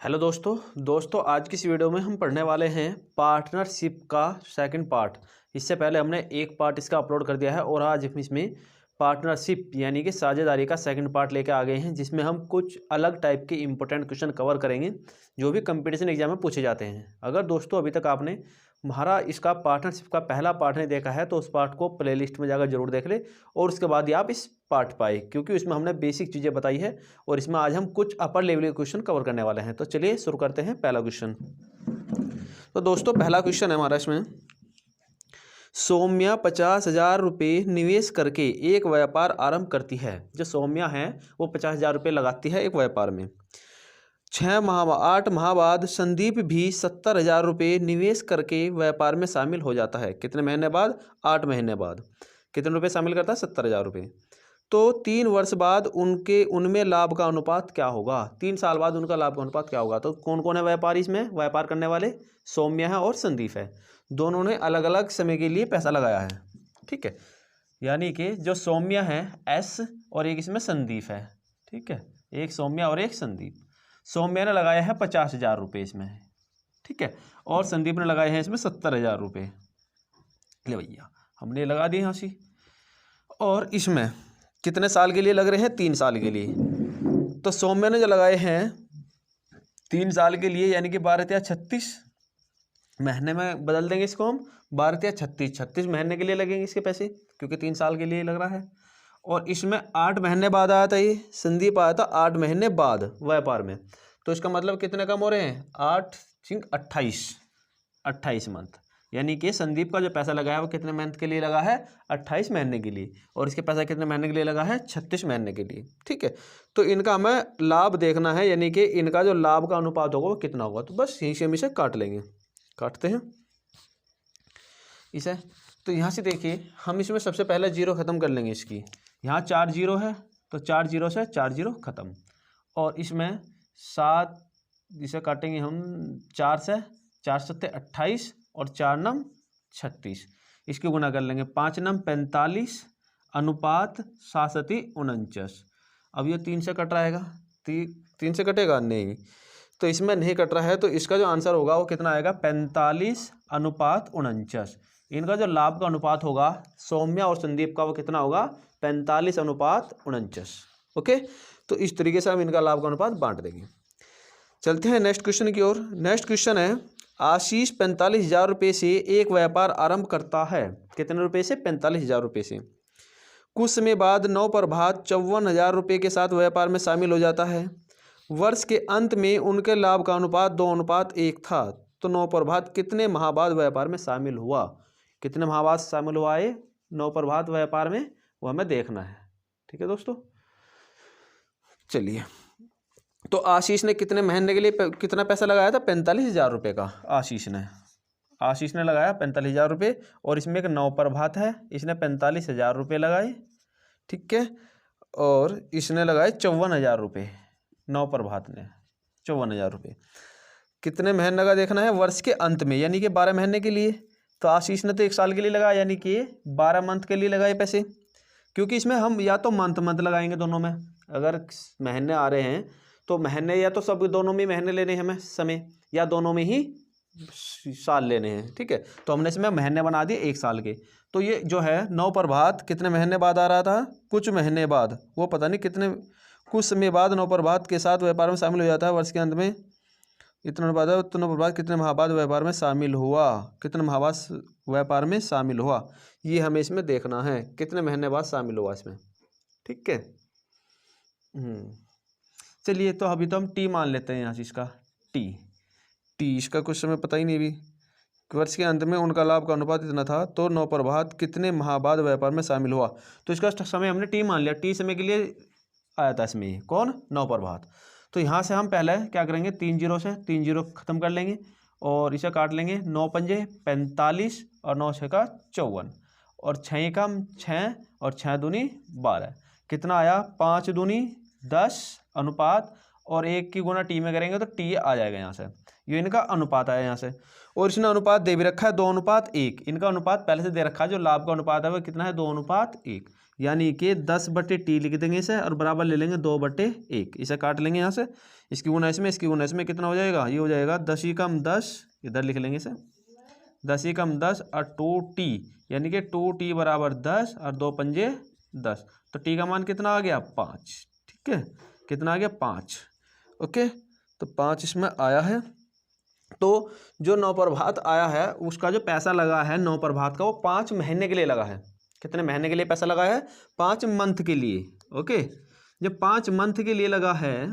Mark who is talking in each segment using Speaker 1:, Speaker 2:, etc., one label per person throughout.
Speaker 1: Hello दोस्तों आज की इस वीडियो में हम पढ़ने वाले हैं पार्टनरशिप का सेकंड पार्ट। इससे पहले हमने एक पार्ट इसका अपलोड कर दिया है और आज हम इसमें पार्टनरशिप यानी कि साझेदारी का सेकंड पार्ट लेकर आ गए हैं, जिसमें हम कुछ अलग टाइप के इंपॉर्टेंट क्वेश्चन कवर करेंगे जो भी कंपटीशन एग्जाम में पूछे जाते हैं। अगर दोस्तों अभी तक आपने हमारा इसका पार्टनरशिप का पहला पार्ट नहीं देखा है तो उस पार्ट को प्लेलिस्ट में जाकर जरूर देख ले और उसके बाद ही आप इस पार्ट पाए, क्योंकि इसमें हमने बेसिक चीज़ें बताई है और इसमें आज हम कुछ अपर लेवल के क्वेश्चन कवर करने वाले हैं। तो चलिए शुरू करते हैं पहला क्वेश्चन। तो दोस्तों पहला क्वेश्चन है हमारा इसमें, सौम्या 50,000 रुपये निवेश करके एक व्यापार आरंभ करती है। जो सौम्या है वो 50,000 रुपये लगाती है एक व्यापार में। 8 माह बाद संदीप भी 70,000 रुपये निवेश करके व्यापार में शामिल हो जाता है। कितने महीने बाद? 8 महीने बाद। कितने रुपए शामिल करता है? 70,000 रुपये। तो 3 वर्ष बाद उनमें लाभ का अनुपात क्या होगा? 3 साल बाद उनका लाभ का अनुपात क्या होगा? तो कौन कौन है व्यापारी इसमें? व्यापार करने वाले सौम्या है और संदीप है। दोनों ने अलग अलग समय के लिए पैसा लगाया है, ठीक है। यानी कि जो सौम्या है एस और एक इसमें संदीप है, ठीक है। एक सौम्या और एक संदीप। सौम्या ने लगाया है 50,000 रुपये इसमें, ठीक है, और संदीप ने लगाए हैं इसमें 70,000 रुपये। ले भैया हमने लगा दिए हंसी। और इसमें कितने साल के लिए लग रहे हैं? 3 साल के लिए। तो सौम्या ने जो लगाए हैं 3 साल के लिए यानी कि 12 या 36 महीने में बदल देंगे इसको हम। 12 या 36 महीने के लिए लगेंगे इसके पैसे, क्योंकि 3 साल के लिए लग रहा है। और इसमें 8 महीने बाद आया था, ये संदीप आया था 8 महीने बाद व्यापार में। तो इसका मतलब कितने कम हो रहे हैं? 8 28 मंथ। यानी कि संदीप का जो पैसा लगा है वो कितने मंथ के लिए लगा है? 28 महीने के लिए। और इसके पैसा कितने महीने के लिए लगा है? 36 महीने के लिए, ठीक है। तो इनका हमें लाभ देखना है, यानी कि इनका जो लाभ का अनुपात होगा वो कितना होगा। तो बस यहीं से हम इसे काट लेंगे। काटते हैं इसे। तो यहाँ से देखिए हम इसमें सबसे पहले जीरो ख़त्म कर लेंगे इसकी। यहाँ 4 जीरो है तो 4 जीरो से 4 जीरो ख़त्म। और इसमें 7 जिसे काटेंगे हम 4 से 4 7 28 और 4 9 36। इसकी गुना कर लेंगे। 5 9 45 अनुपात 7 7 49। अब ये 3 से कट रहेगा। 3 से कटेगा नहीं, तो इसमें नहीं कट रहा है। तो इसका जो आंसर होगा वो कितना आएगा? 45 अनुपात 49। इनका जो लाभ का अनुपात होगा सौम्या और संदीप का वो कितना होगा? 45 अनुपात 49। ओके, तो इस तरीके से हम इनका लाभ का अनुपात बांट देंगे। चलते हैं नेक्स्ट क्वेश्चन की ओर। नेक्स्ट क्वेश्चन है, आशीष 45,000 रुपये से एक व्यापार आरंभ करता है। कितने रुपये से? 45,000 रुपये से। कुछ समय बाद नवप्रभात 54,000 रुपये के साथ व्यापार में शामिल हो जाता है। वर्ष के अंत में उनके लाभ का अनुपात 2:1 था। तो नवप्रभात कितने माह बाद व्यापार में शामिल हुआ? कितने माह बाद शामिल हुआ है नवप्रभात व्यापार में, वो हमें देखना है, ठीक है दोस्तों। चलिए, तो आशीष ने कितने महीने के लिए कितना पैसा लगाया था? 45,000 रुपये का आशीष ने लगाया 45,000 रुपये। और इसमें एक नवप्रभात है, इसने 45,000 रुपये लगाए, ठीक है। और इसने लगाए 54,000 रुपये। नवप्रभात ने 54,000 रुपये कितने महीने का देखना है? वर्ष के अंत में, यानी कि 12 महीने के लिए। तो आशीष ने तो 1 साल के लिए लगाया, यानी कि 12 मंथ के लिए लगाए पैसे। क्योंकि इसमें हम या तो मंथ लगाएंगे दोनों में। अगर महीने आ रहे हैं तो महीने या तो सब दोनों में महीने लेने हैं हमें समय, या दोनों में ही साल लेने हैं, ठीक है। तो हमने इसमें महीने बना दिए 1 साल के। तो ये जो है नवप्रभात कितने महीने बाद आ रहा था? कुछ महीने बाद, वो पता नहीं कितने, कुछ समय बाद नवप्रभात के साथ व्यापार में शामिल हो जाता है। वर्ष के अंत में इतना बाद है तो नवप्रभात कितने माह बाद व्यापार में शामिल हुआ? कितने माह बाद व्यापार में शामिल हुआ, ये हमें इसमें देखना है। कितने महीने बाद शामिल हुआ इसमें, ठीक है। चलिए, तो अभी तो हम टी मान लेते हैं यहाँ से। इसका टी इसका कुछ समय पता ही नहीं भी। वर्ष के अंत में उनका लाभ का अनुपात इतना था। तो नवप्रभात कितने माह बाद व्यापार में शामिल हुआ? तो इसका समय हमने टी मान लिया। टी समय के लिए आया था इसमें कौन? नवप्रभात। तो यहाँ से हम पहले क्या करेंगे? 3 जीरो से 3 जीरो ख़त्म कर लेंगे और इसे काट लेंगे। 9 पंजे 45 और 9 छक्का 54 और 6 एकम 6 और 6 दूनी 12। कितना आया? 5 दूनी 10 अनुपात, और 1 की गुना टी में करेंगे तो टी आ जाएगा यहाँ से। ये इनका अनुपात आया यहाँ से। और इसने अनुपात दे भी रखा है 2:1। इनका अनुपात पहले से दे रखा है, जो लाभ का अनुपात है वो कितना है? 2:1। यानी कि 10/t लिख देंगे इसे और बराबर ले लेंगे 2/1। इसे काट लेंगे यहाँ से, इसकी गुना इसमें, इसकी गुना इसमें, कितना हो जाएगा, ये हो जाएगा 10 × 10, इधर लिख लेंगे इसे 10 × 10 और 2t, यानी कि 2t बराबर 10 और 2 पंजे 10। तो t का मान कितना आ गया, 5। ठीक है, कितना आ गया, 5। ओके, तो 5 इसमें आया है। तो जो नवप्रभात आया है उसका जो पैसा लगा है नवप्रभात का, वो 5 महीने के लिए लगा है। कितने महीने के लिए पैसा लगा है, 5 मंथ के लिए। ओके, जब 5 मंथ के लिए लगा है,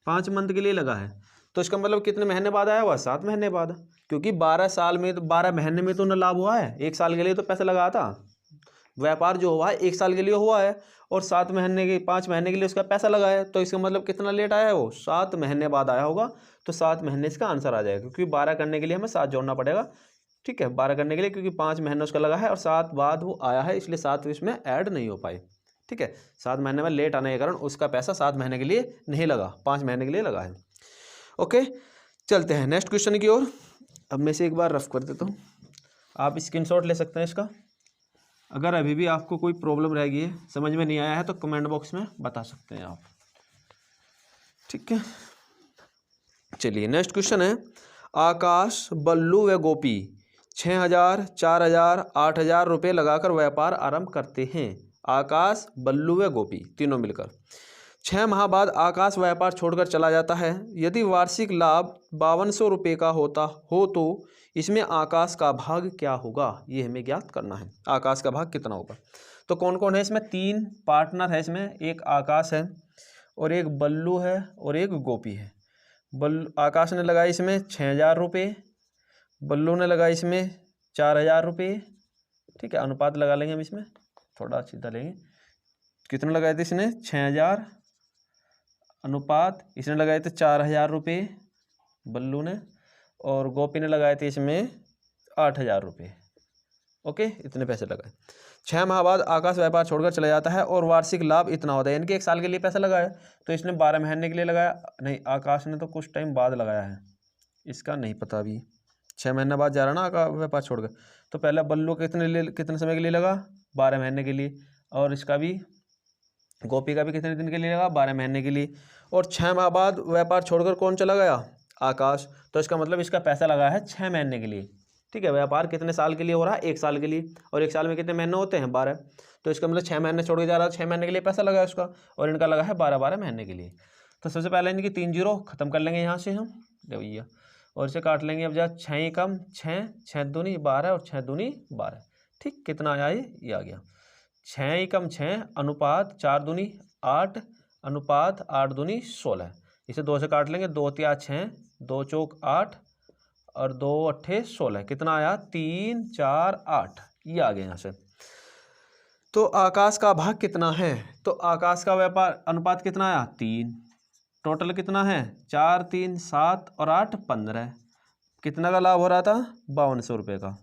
Speaker 1: 5 मंथ के लिए लगा है, तो इसका मतलब कितने महीने बाद आया हुआ, 7 महीने बाद। क्योंकि 12 साल में तो 12 महीने में तो न लाभ हुआ है, 1 साल के लिए तो पैसा लगा था। व्यापार जो हुआ है 1 साल के लिए हुआ है और 7 महीने के 5 महीने के लिए उसका पैसा लगा है। तो इसका मतलब कितना लेट आया है, वो 7 महीने बाद आया होगा। तो 7 महीने इसका आंसर आ जाएगा, क्योंकि 12 करने के लिए हमें 7 जोड़ना पड़ेगा। ठीक है, 12 करने के लिए, क्योंकि 5 महीने उसका लगा है और 7 बाद वो आया है, इसलिए 7 इसमें ऐड नहीं हो पाए। ठीक है, 7 महीने में लेट आने के कारण उसका पैसा 7 महीने के लिए नहीं लगा, 5 महीने के लिए लगा है। ओके, चलते हैं नेक्स्ट क्वेश्चन की ओर। अब मैं से एक बार रफ कर देता हूँ, आप स्क्रीनशॉट ले सकते हैं इसका। अगर अभी भी आपको कोई प्रॉब्लम रह गई है, समझ में नहीं आया है, तो कमेंट बॉक्स में बता सकते हैं आप। ठीक है, चलिए नेक्स्ट क्वेश्चन है, आकाश, बल्लू व गोपी 6,000, 4,000, 8,000 रुपये लगाकर व्यापार आरंभ करते हैं। आकाश, बल्लू व गोपी तीनों मिलकर 6 माह बाद आकाश व्यापार छोड़कर चला जाता है। यदि वार्षिक लाभ 5200 रुपये का होता हो तो इसमें आकाश का भाग क्या होगा, ये हमें ज्ञात करना है। आकाश का भाग कितना होगा। तो कौन कौन है इसमें, 3 पार्टनर है इसमें, एक आकाश है और एक बल्लू है और एक गोपी है। आकाश ने लगाए इसमें 6,000 रुपये, बल्लू ने लगाए इसमें 4,000 रुपये। ठीक है, अनुपात लगा लेंगे हम इसमें, थोड़ा सीधा लेंगे। कितने लगाए थे इसने, 6,000, अनुपात इसने लगाए थे 4,000 रुपये बल्लू ने, और गोपी ने लगाए थे इसमें 8,000 रुपये। ओके, इतने पैसे लगाए। 6 माह बाद आकाश व्यापार छोड़कर चला जाता है और वार्षिक लाभ इतना होता है, यानी कि 1 साल के लिए पैसा लगाया, तो इसने 12 महीने के लिए लगाया। नहीं, आकाश ने तो कुछ टाइम बाद लगाया है, इसका नहीं पता अभी। 6 महीने बाद जा रहा ना आकाश व्यापार छोड़कर, तो पहले बल्लू कितने समय के लिए लगा, 12 महीने के लिए, और इसका भी, गोपी का भी कितने दिन के लिए लगा, 12 महीने के लिए। और 6 माह बाद व्यापार छोड़कर कौन चला गया, आकाश। तो इसका मतलब इसका पैसा लगा है 6 महीने के लिए। ठीक है, व्यापार कितने साल के लिए हो रहा है, 1 साल के लिए, और 1 साल में कितने महीने होते हैं, 12। तो इसका मतलब 6 महीने छोड़ के जा रहा है, 6 महीने के लिए पैसा लगा है उसका, और इनका लगा है 12 महीने के लिए। तो सबसे पहले इनकी 3 जीरो खत्म कर लेंगे यहाँ से हम, भैया, और इसे काट लेंगे। अब जा 6 कम 6, 6 दूनी 12 और 6 दूनी 12। ठीक, कितना आया ये आ गया 6 कम 6, अनुपात 4 दूनी 8, अनुपात 8 दूनी 16। इसे 2 से काट लेंगे, 2 तिया 6, 2 चौक 8 और 2 अट्ठे 16। कितना आया, 3, 4, 8, ये आ गया यहाँ से। तो आकाश का भाग कितना है, तो आकाश का व्यापार अनुपात कितना आया, 3। टोटल कितना है, 4, 3, 7 और 8, 15। कितना का लाभ हो रहा था, 5200 रुपये का।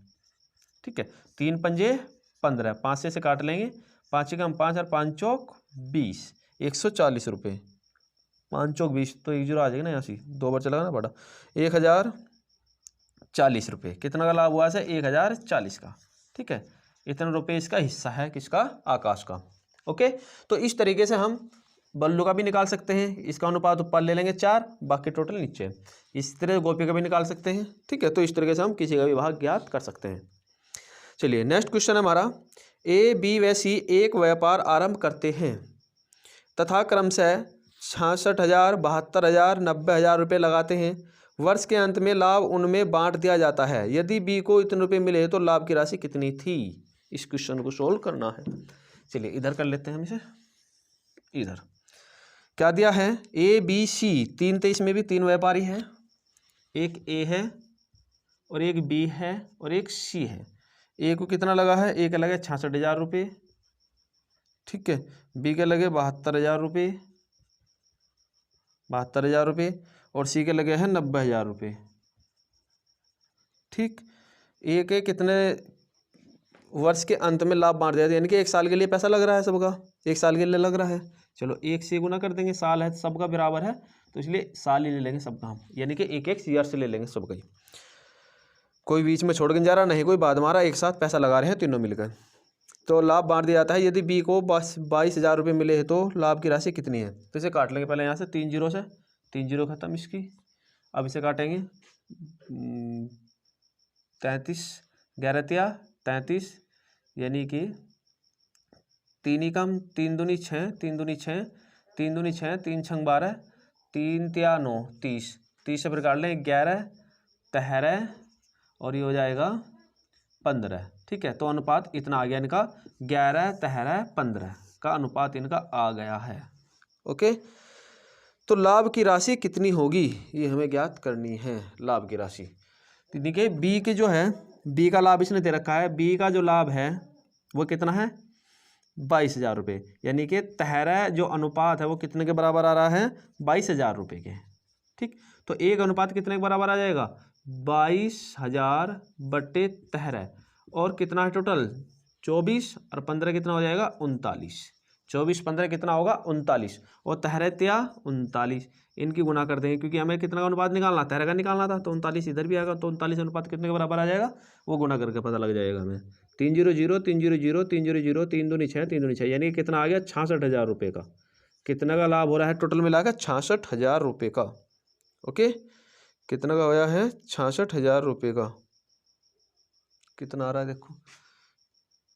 Speaker 1: ठीक है, 3 पंजे 15, 5 से काट लेंगे, 5 कम 5 और 5 चौक 20, 140 रुपये। 5 चौक 20, तो 1 जीरो आ जाएगा ना, यहाँ से 2 बार चला ना पड़ा, 1,040 रुपये। कितना का लाभ हुआ है, 1,040 का। ठीक है, इतने रुपये इसका हिस्सा है, किसका, आकाश का। ओके, तो इस तरीके से हम बल्लू का भी निकाल सकते हैं, इसका अनुपात ऊपर ले लेंगे 4, बाकी टोटल नीचे। इस तरह गोपी का भी निकाल सकते हैं। ठीक है, तो इस तरीके से हम किसी का भी भाग ज्ञात कर सकते हैं। चलिए नेक्स्ट क्वेश्चन है हमारा, ए, बी व सी एक व्यापार आरंभ करते हैं तथा क्रमशः 66,000, 72,000, 90,000 रुपये लगाते हैं। वर्ष के अंत में लाभ उनमें बांट दिया जाता है। यदि बी को इतने रुपये मिले तो लाभ की राशि कितनी थी। इस क्वेश्चन को सोल्व करना है। चलिए इधर कर लेते हैं हम इसे। इधर क्या दिया है, ए, बी, सी 3, तो इसमें भी 3 व्यापारी हैं। एक ए है और एक बी है और एक सी है। ए को कितना लगा है, ए के लगे 66,000 रुपये। ठीक है, बी के लगे 72,000 रुपये, 72,000 रुपये, और सी के लगे हैं 90,000 रुपये। ठीक, ए के कितने वर्ष के अंत में लाभ बांट दिया, यानी कि 1 साल के लिए पैसा लग रहा है सबका, 1 साल के लिए लग रहा है। चलो 1 से गुना कर देंगे, साल है सबका बराबर है, तो इसलिए साल ही ले लेंगे सबका हम, यानी कि 1 ईयर से ले लेंगे सबका ही। कोई बीच में छोड़ के जा रहा नहीं, कोई बाद मारा, एक साथ पैसा लगा रहे हैं तीनों मिलकर। तो लाभ बांट दिया जाता है। यदि बी को बस 22,000 रुपये मिले हैं तो लाभ की राशि कितनी है। तो इसे काट लेंगे पहले यहाँ से 3 जीरो से, 3 जीरो खत्म इसकी। अब इसे काटेंगे 33, 11 33, यानी कि 3 ही कम 3 दूनी 6, 3 दूनी 6, 3 दूनी 6, 3 छंग 12, 3 तिया 9, 30, 30 से फिर काट लें 11 13 और ये हो जाएगा 15। ठीक है, तो अनुपात इतना आ गया इनका, 11 13 15 का अनुपात इनका आ गया है। ओके, तो लाभ की राशि कितनी होगी ये हमें ज्ञात करनी है। लाभ की राशि देखिए, बी के जो है, बी का लाभ इसने दे रखा है। बी का जो लाभ है वो कितना है, 22,000 रुपये, यानी कि तहरा जो अनुपात है वो कितने के बराबर आ रहा है, 22,000 रुपये के। ठीक, तो एक अनुपात कितने के बराबर आ जाएगा, 22,000 बटे तहरा, और कितना है टोटल 24, और 15 कितना हो जाएगा 39। 24 15 कितना होगा 39, और तहरा त्या 39, इनकी गुना कर देंगे क्योंकि हमें कितना का अनुपात निकालना, तहरा का निकालना था। तो 39 इधर भी आएगा, तो 39 अनुपात कितने के बराबर आ जाएगा, वो गुना करके पता लग जाएगा हमें। 3 0 0 3 0 0 3 0 0 3 दूनी 6 3 दूनी 6, यानी कितना आ गया 66,000 रुपये का। कितना का लाभ हो रहा है टोटल मिलाकर 66,000 रुपये का। ओके, कितना का होया है 66,000 रुपये का। कितना आ रहा है देखो,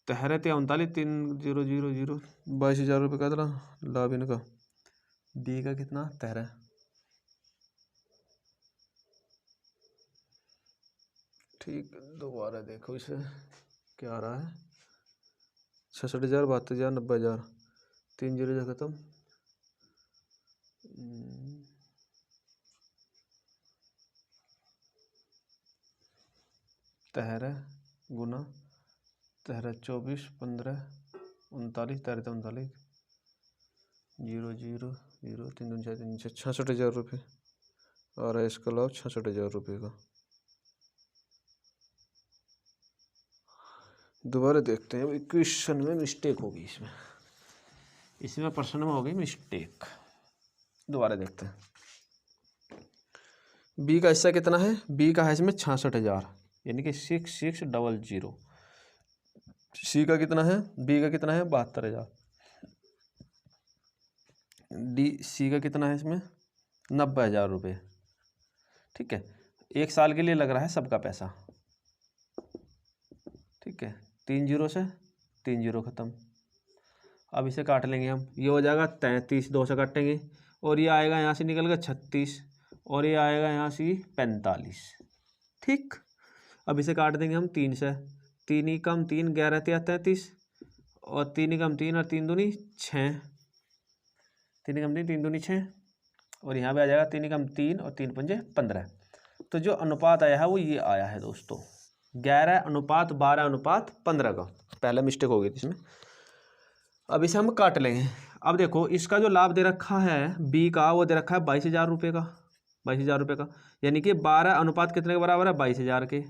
Speaker 1: तहरे थे 39, 3 0 0 0 22,000 रुपये का था लाभ इनका। बी का कितना तहरा, ठीक, दोबारा देखो इसे क्या आ रहा है, 66,000 72,000 90,000, 3 जीरो से खत्म। तहरा गुना तहरा 24 15 39 तहरा 39 0 0 0 3 2 4 3 66,000 रुपये और इसका लाभ 66,000 रुपये का। दोबारा देखते हैं, क्वेश्चन में मिस्टेक होगी, इसमें प्रश्न में होगी मिस्टेक। दोबारा देखते हैं, बी का हिस्सा कितना है, बी का है इसमें 66,000, यानी कि 6600। सी का कितना है, बी का कितना है 72,000। डी सी का कितना है इसमें 90,000 रुपये। ठीक है, 1 साल के लिए लग रहा है सबका पैसा। ठीक है, 3 जीरो से 3 जीरो खत्म। अब इसे काट लेंगे हम, ये हो जाएगा 33, 2 से काटेंगे, और ये आएगा यहाँ से निकल गया 36, और ये आएगा यहाँ से 45। ठीक, अब इसे काट देंगे हम 3 से, 3 ही कम 3 11 33, और 3 ही कम 3 और 3 दूनी 6, 3 ही कम 3 3 दूनी 6, और यहाँ पे आ जाएगा 3 ही कम 3 और 3 पंजे 15। तो जो अनुपात आया है वो ये आया है दोस्तों, 11:12:15 का। पहला मिस्टेक हो गई थी इसमें। अब इसे हम काट लेंगे। अब देखो, इसका जो लाभ दे रखा है बी का, वो दे रखा है 22,000 रुपये का, 22,000 रुपये का, यानी कि 12 अनुपात कितने के बराबर है 22,000 के।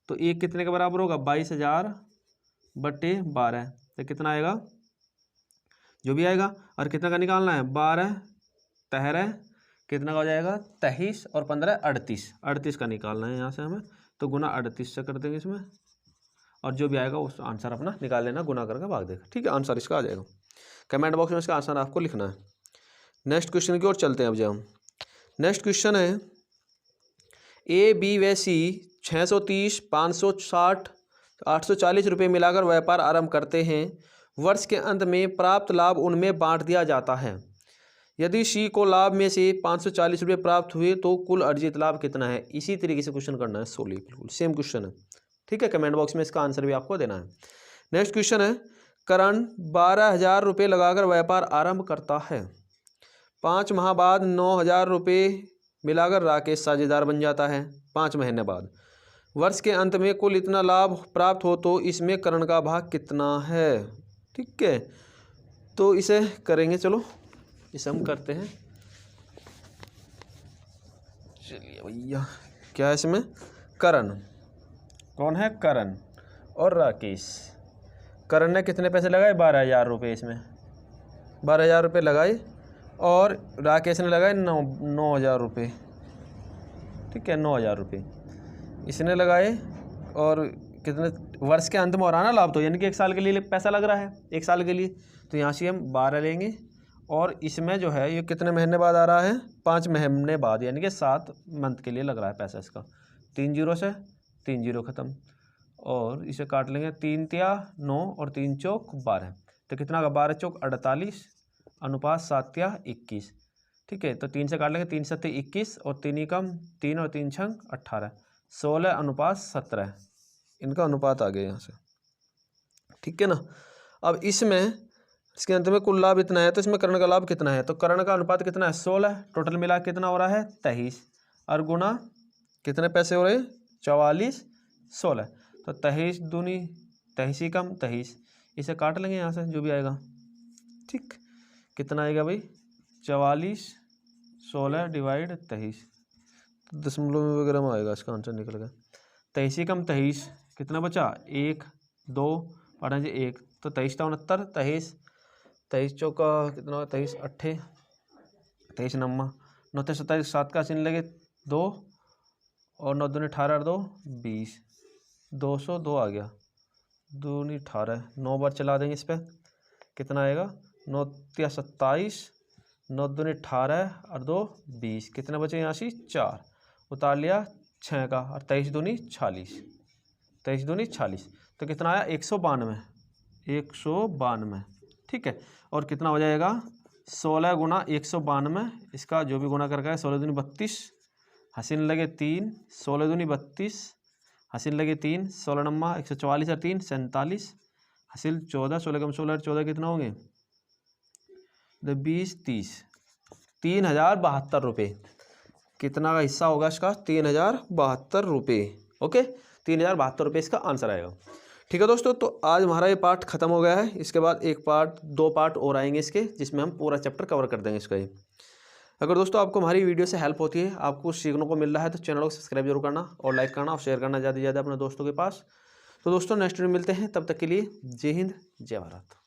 Speaker 1: तो एक कितने के बराबर होगा 22,000 बटे 12, तो कितना आएगा जो भी आएगा, और कितना का निकालना है 12 तहरा कितना का हो जाएगा 23 और 15 38 का निकालना है यहाँ से हमें। तो गुना 38 से कर देंगे इसमें, और जो भी आएगा उस आंसर अपना निकाल लेना, गुना करके भाग देगा। ठीक है, आंसर इसका आ जाएगा। कमेंट बॉक्स में इसका आंसर आपको लिखना है। नेक्स्ट क्वेश्चन की ओर चलते हैं अब जब हम। नेक्स्ट क्वेश्चन है, ए बी व सी 630 560 840 रुपये मिलाकर व्यापार आरंभ करते हैं। वर्ष के अंत में प्राप्त लाभ उनमें बांट दिया जाता है। यदि सी को लाभ में से 540 रुपये प्राप्त हुए तो कुल अर्जित लाभ कितना है। इसी तरीके से क्वेश्चन करना है, सोली बिल्कुल सेम क्वेश्चन है। ठीक है, कमेंट बॉक्स में इसका आंसर भी आपको देना है। नेक्स्ट क्वेश्चन है, करण 12,000 रुपये लगाकर व्यापार आरंभ करता है। 5 माह बाद 9,000 रुपये मिलाकर राकेश साझेदार बन जाता है। 5 महीने बाद वर्ष के अंत में कुल इतना लाभ प्राप्त हो तो इसमें करण का भाग कितना है। ठीक है, तो इसे करेंगे, चलो इसे हम करते हैं। चलिए भैया, क्या है इसमें, करण, कौन है करण और राकेश। करण ने कितने पैसे लगाए 12,000 रुपये, इसमें 12,000 रुपये लगाए, और राकेश ने लगाए 9,000 रुपये। ठीक है, 9,000 रुपये इसने लगाए, और कितने वर्ष के अंत में हो रहा है ना लाभ, तो यानी कि 1 साल के लिए पैसा लग रहा है 1 साल के लिए, तो यहाँ से हम 12 लेंगे और इसमें जो है ये कितने महीने बाद आ रहा है, 5 महीने बाद, यानी कि 7 मंथ के लिए लग रहा है पैसा इसका। 3 जीरो से 3 जीरो ख़त्म और इसे काट लेंगे, 3 तिया 9 और 3 चौक 12, तो कितना का 12 चौक 48 अनुपात 7 तिया 21, ठीक है। तो 3 से काट लेंगे, 3 सत्ते 21 और 3 कम 3 और 3 छंग 18, 16 अनुपात 17 इनका अनुपात आ गया यहाँ से, ठीक है ना। अब इसमें इसके अंत में कुल लाभ इतना है, तो इसमें कर्ण का लाभ कितना है, तो कर्ण का अनुपात कितना है 16, टोटल मिला कितना हो रहा है 23 और गुना कितने पैसे हो रहे हैं 44 16, तो 23 दूनी 23 ही कम 23, इसे काट लेंगे यहाँ से जो भी आएगा, ठीक। कितना आएगा भाई 44 16 डिवाइड 23, दशमलव में वगैरह में आएगा, इसका आंसर निकल गया। 23 ही कम 23 कितना बचा 1 2 8 1, तो 23 था 69, 23 चौका कितना होगा 23 अट्ठे 23 नम्मा 9 27 7 का चिन्ह लगे 2 और 9 दूनी 18 और 2 20, 202 आ गया, 2 दूनी 18, 9 बार चला देंगे इस पर कितना आएगा 9 तिया 27 9 दूनी 18 और 2 20, कितने बचे यहाँ से 4, उतार लिया 6 का और 23 दूनी 46, 23 दूनी 46, तो कितना आया 192, ठीक है। और कितना हो जाएगा 16 गुना 192, इसका जो भी गुना करके 16 दूनी 32, हसीन लगे 3, 16 दूनी 32, हसीन लगे 3, 16 नम्मा 144 और 3 47, हसील 14, 16 कम 16 14 कितना होंगे 20 30, 3072 रुपये, कितना का हिस्सा होगा इसका 3072 रुपये, ओके 3072 रुपये इसका आंसर आएगा, ठीक है दोस्तों। तो आज हमारा ये पार्ट खत्म हो गया है, इसके बाद 2 पार्ट और आएंगे इसके, जिसमें हम पूरा चैप्टर कवर कर देंगे इसका ही। अगर दोस्तों आपको हमारी वीडियो से हेल्प होती है, आपको कुछ सीखने को मिल रहा है, तो चैनल को सब्सक्राइब जरूर करना और लाइक करना और शेयर करना ज़्यादा से ज़्यादा अपने दोस्तों के पास। तो दोस्तों नेक्स्ट वीडियो मिलते हैं, तब तक के लिए जय हिंद जय भारत।